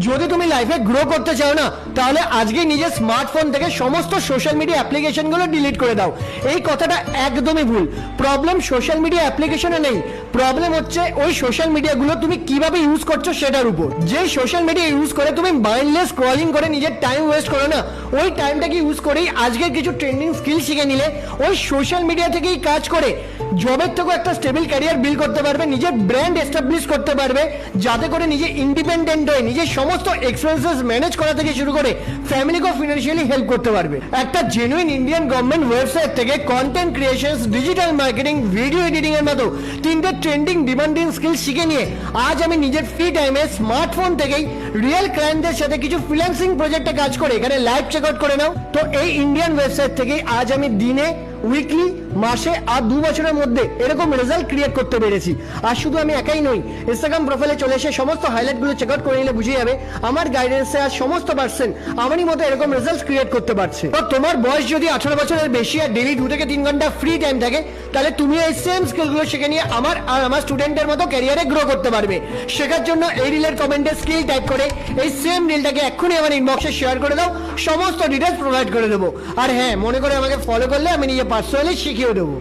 যদি তুমি লাইফে গ্রো করতে চাও না, তাহলে আজকেই নিজের স্মার্টফোন থেকে সমস্ত সোশ্যাল মিডিয়া অ্যাপ্লিকেশনগুলো ডিলিট করে দাও। এই কথাটা একদমই ভুল। প্রবলেম সোশ্যাল মিডিয়া অ্যাপ্লিকেশনে নেই, প্রবলেম হচ্ছে ওই সোশ্যাল মিডিয়াগুলো তুমি কিভাবে ইউজ করছো সেটার উপর। যে সোশ্যাল মিডিয়া ইউজ করে তুমি মাইন্ডলেস স্ক্রলিং করে নিজের টাইম ওয়েস্ট করো না, ওই টাইমটাকে ইউজ করেই আজকের কিছু ট্রেন্ডিং স্কিল শিখে নিলে ওই সোশ্যাল মিডিয়া থেকেই কাজ করে জবের থেকেও একটা স্টেবল ক্যারিয়ার বিল্ড করতে পারবে, নিজের ব্র্যান্ড এস্টাবলিশ করতে পারবে, যাতে করে নিজে ইন্ডিপেন্ডেন্ট হয়ে নিজের সমস্ত এক্সপেন্সেস ম্যানেজ করা থেকে শুরু করে ফ্যামিলিকেও ফিনান্সিয়ালি হেল্প করতে পারবে। একটা জেনুইন ইন্ডিয়ান গভর্নমেন্ট ওয়েবসাইট থেকে content creation, digital marketing, video editing এর মতো তিনটে ট্রেন্ডিং ডিমান্ডিং স্কিল শিখে নিয়ে আজ আমি নিজের ফ্রি টাইমে স্মার্টফোন থেকেই রিয়েল ক্লায়েন্টদের সাথে কিছু ফ্রিল্যান্সিং প্রজেক্টে কাজ করে এখানে লাইভ চেক আউট করে নাও। তো এই ইন্ডিয়ান ওয়েবসাইট থেকেই আজ আমি দিনে, উইকলি, মাসে আর 2 বছরের মধ্যে এরকম রেজাল্ট ক্রিয়েট করতে পেরেছি। আর শুধু আমি একাই নই, ইনস্টাগ্রাম প্রোফাইলে চলে এসে সমস্ত হাইলাইটগুলো চেক আউট করে নিলে বুঝে যাবে আমার গাইডেন্সে আজ সমস্ত পার্সন আমারই মতো এরকম রেজাল্ট ক্রিয়েট করতে পারছে। তো তোমার বয়স যদি 18 বছরের বেশি আর ডেইলি 2 থেকে 3 ঘন্টা ফ্রি টাইম থাকে, তাহলে তুমি এই সেম স্কিলগুলো শিখে নিয়ে আমার আর আমার স্টুডেন্টের মতো ক্যারিয়ারে গ্রো করতে পারবে। শেখার জন্য এই রিলের কমেন্টে স্কিল টাইপ করে এই সেম রিলটাকে এক্ষুনি আমার ইনবক্সে শেয়ার করে দাও, সমস্ত ডিটেলস প্রোভাইড করে দেবো। আর হ্যাঁ, মনে করে আমাকে ফলো করলে আমি নিজে পার্সোনালি শিখিয়ে দেবো।